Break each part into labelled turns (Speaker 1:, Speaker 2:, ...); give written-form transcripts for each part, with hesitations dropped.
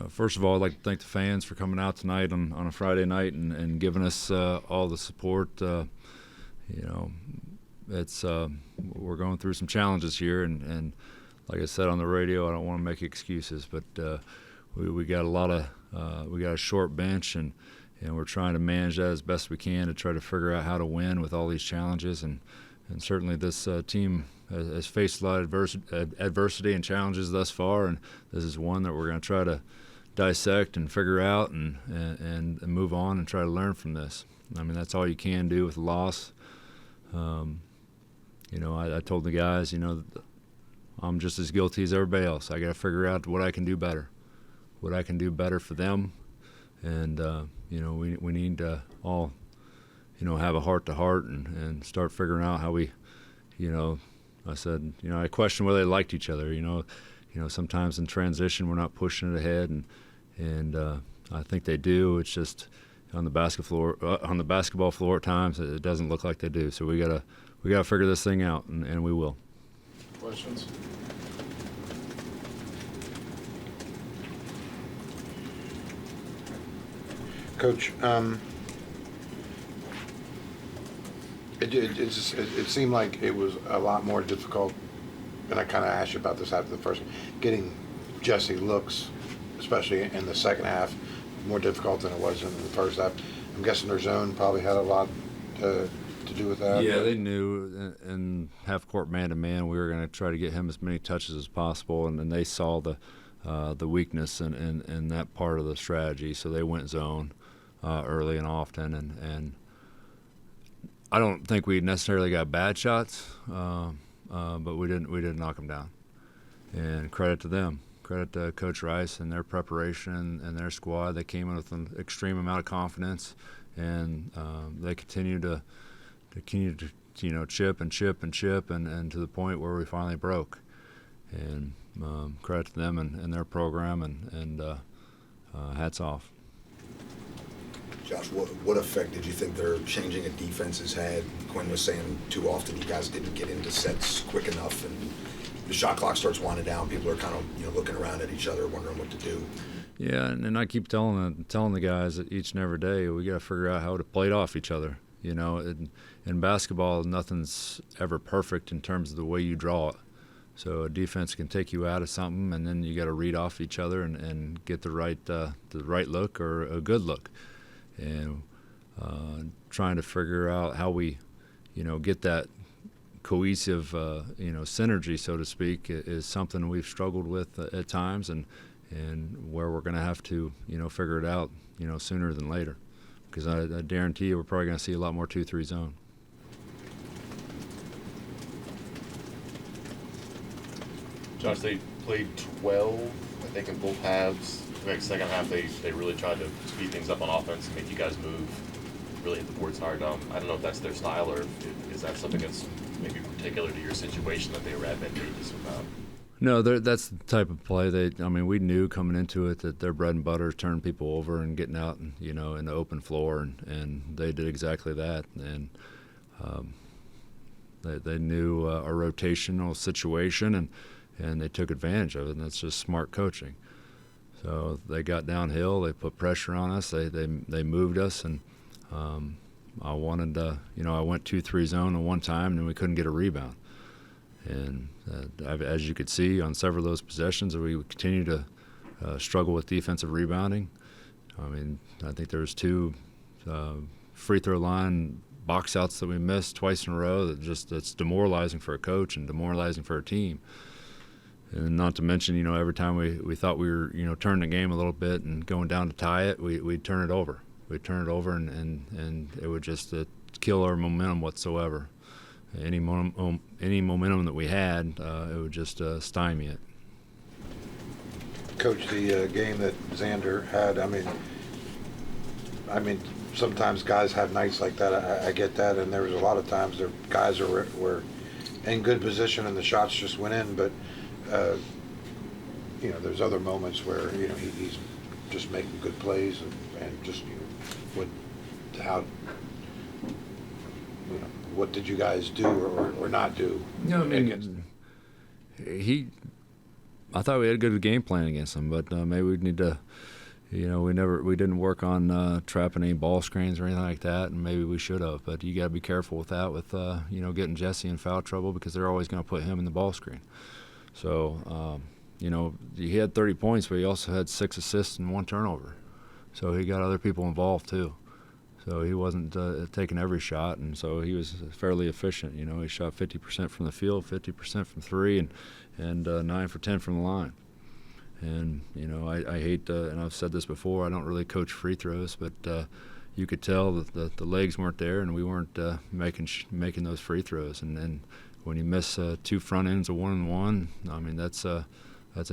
Speaker 1: First of all, I'd like to thank the fans for coming out tonight on a Friday night and giving us all the support. It's we're going through some challenges here, and like I said on the radio, I don't want to make excuses, but we got we got a short bench, and we're trying to manage that as best we can to try to figure out how to win with all these challenges, and certainly this team has faced a lot of adversity and challenges thus far, and this is one that we're going to try to dissect and figure out and move on and try to learn from this. I mean, that's all you can do with a loss. I told the guys, I'm just as guilty as everybody else. I got to figure out what I can do better for them, and we need to all have a heart-to-heart and start figuring out how we, I said, I questioned whether they liked each other. Sometimes in transition we're not pushing it ahead, and I think they do. It's just on the basketball floor at times it doesn't look like they do. So we gotta figure this thing out, and we will.
Speaker 2: Questions?
Speaker 3: Coach, it seemed like it was a lot more difficult, and I kind of asked you about this after the first, getting Jesse looks, especially in the second half, more difficult than it was in the first half. I'm guessing their zone probably had a lot to do with that.
Speaker 1: Yeah, they knew in half-court man-to-man we were going to try to get him as many touches as possible, and they saw the weakness in that part of the strategy, so they went zone early and often, and I don't think we necessarily got bad shots, but we didn't knock them down. And credit to them, credit to Coach Rice and their preparation and their squad. They came in with an extreme amount of confidence, and they continue to chip and to the point where we finally broke. And credit to them and their program, and hats off.
Speaker 4: Josh, what effect did you think their changing of defense has had? Quinn was saying too often you guys didn't get into sets quick enough, and the shot clock starts winding down. People are kind of looking around at each other, wondering what to do.
Speaker 1: Yeah, and I keep telling the guys that each and every day we got to figure out how to play it off each other. In basketball, nothing's ever perfect in terms of the way you draw it. So a defense can take you out of something, and then you got to read off each other and get the right look or a good look. And trying to figure out how we, get that cohesive, synergy, so to speak, is something we've struggled with at times, and where we're going to have to, figure it out, sooner than later, because I guarantee you we're probably going to see a lot more 2-3 zone.
Speaker 2: Josh, they played 12, I think, in both halves. The second half, they really tried to speed things up on offense and make you guys move, really hit the boards hard. I don't know if that's their style, or is that something that's maybe particular to your situation that they were advantageous about?
Speaker 1: No, that's the type of play. We knew coming into it that their bread and butter is turning people over and getting out, in the open floor, and they did exactly that. And they knew a rotational situation, and they took advantage of it, and that's just smart coaching. So they got downhill, they put pressure on us, they moved us, and I wanted to, I went 2-3 zone at one time, and we couldn't get a rebound. And as you could see on several of those possessions, we continue to struggle with defensive rebounding. I think there was 2 free throw line box outs that we missed twice in a row. That's demoralizing for a coach and demoralizing for a team. And not to mention, every time we thought we were, turning the game a little bit and going down to tie it, we'd turn it over. We'd turn it over, and it would just kill our momentum whatsoever. Any momentum that we had, it would just stymie it.
Speaker 3: Coach, the game that Xander had, sometimes guys have nights like that. I get that, and there was a lot of times their guys were in good position and the shots just went in, but there's other moments where he's just making good plays and just what did you guys do or not do?
Speaker 1: No, he I thought we had a good game plan against them, but maybe we need to. We didn't work on trapping any ball screens or anything like that, and maybe we should have. But you got to be careful with that, with getting Jesse in foul trouble, because they're always going to put him in the ball screen. So he had 30 points, but he also had 6 assists and 1 turnover. So he got other people involved too. So he wasn't taking every shot, and so he was fairly efficient. He shot 50% from the field, 50% from 3, and 9 for 10 from the line. And I hate, and I've said this before, I don't really coach free throws, but you could tell that the legs weren't there, and we weren't making those free throws. And then when you miss 2 front ends of 1-and-1, I mean that's a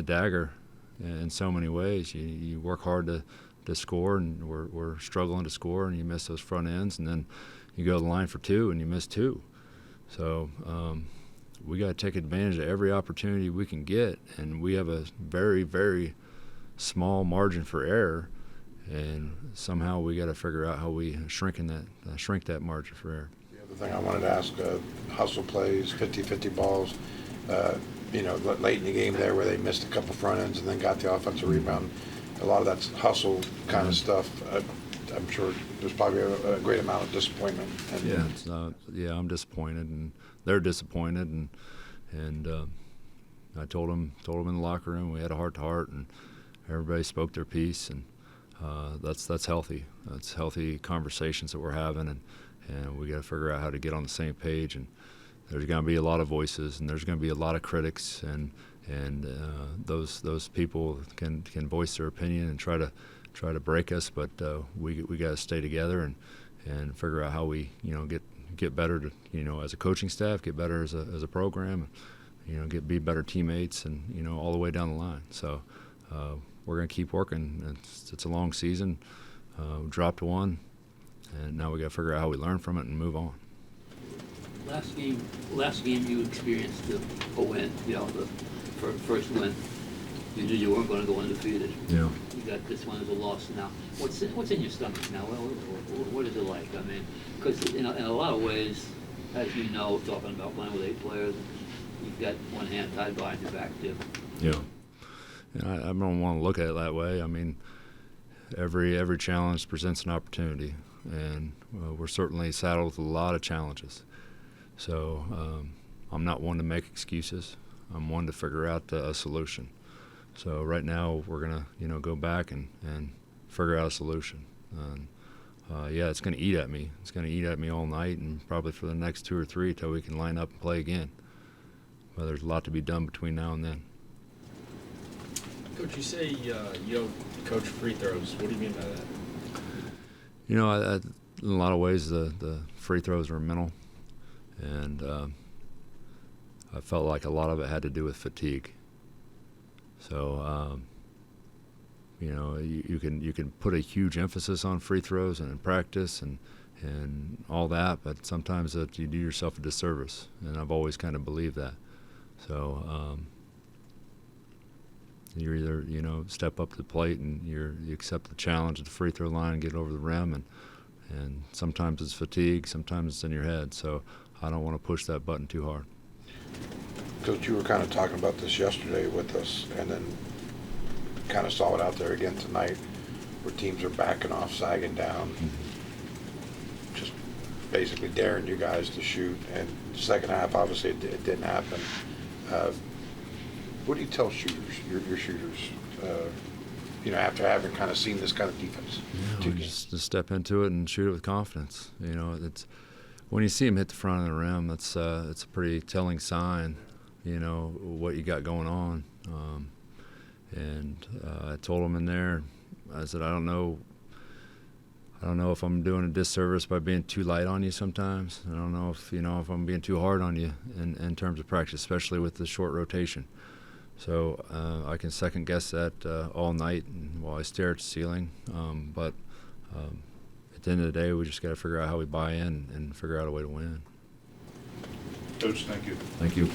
Speaker 1: dagger in so many ways. You work hard to score, and we're struggling to score, and you miss those front ends, and then you go to the line for 2 and you miss 2. So we got to take advantage of every opportunity we can get, and we have a very, very small margin for error, and somehow we got to figure out how we shrink that margin for error.
Speaker 3: The other thing I wanted to ask, hustle plays, 50-50 balls, late in the game there where they missed a couple front ends and then got the offensive rebound. A lot of that's hustle kind of stuff. I'm sure there's probably a great amount of disappointment. And
Speaker 1: I'm disappointed, and they're disappointed, and I told them in the locker room we had a heart-to-heart, and everybody spoke their piece, and that's healthy. That's healthy conversations that we're having, and we got to figure out how to get on the same page. And there's going to be a lot of voices, and there's going to be a lot of critics, and those people can voice their opinion and try to break us, but we got to stay together and figure out how we get better to as a coaching staff, get better as a program, be better teammates, and all the way down the line. So we're going to keep working. It's a long season. We dropped 1, and now we got to figure out how we learn from it and move on.
Speaker 5: Last game you experienced a win, the first win. You knew you weren't going to go undefeated.
Speaker 1: Yeah.
Speaker 5: You got this one as a loss now. What's in your stomach now? What is it like? I mean, because in a lot of ways, as you know, talking about playing with 8 players, you've got one hand tied behind your back too.
Speaker 1: Yeah. I don't want to look at it that way. I mean, every challenge presents an opportunity, and we're certainly saddled with a lot of challenges. So I'm not one to make excuses. I'm one to figure out a solution. So right now we're gonna go back and figure out a solution. And it's gonna eat at me. It's gonna eat at me all night, and probably for the next 2 or 3 till we can line up and play again. But there's a lot to be done between now and then.
Speaker 6: Coach, you say you don't coach free throws. What do you mean by that?
Speaker 1: In a lot of ways the free throws are mental, and I felt like a lot of it had to do with fatigue. So, you can put a huge emphasis on free throws and in practice and all that, but sometimes you do yourself a disservice, and I've always kind of believed that. So you either step up to the plate and you accept the challenge at the free throw line and get over the rim, and sometimes it's fatigue, sometimes it's in your head. So I don't want to push that button too hard.
Speaker 3: Coach, you were kind of talking about this yesterday with us, and then kind of saw it out there again tonight, where teams are backing off, sagging down, just basically daring you guys to shoot. And second half, obviously, it didn't happen. What do you tell shooters, your shooters, after having kind of seen this kind of defense?
Speaker 1: Just step into it and shoot it with confidence. It's when you see them hit the front of the rim, it's a pretty telling sign. What you got going on. I told them in there, I said, I don't know if I'm doing a disservice by being too light on you sometimes. I don't know if I'm being too hard on you in terms of practice, especially with the short rotation. So I can second guess that all night while I stare at the ceiling. But at the end of the day, we just got to figure out how we buy in and figure out a way to win.
Speaker 7: Coach, thank you.
Speaker 1: Thank you.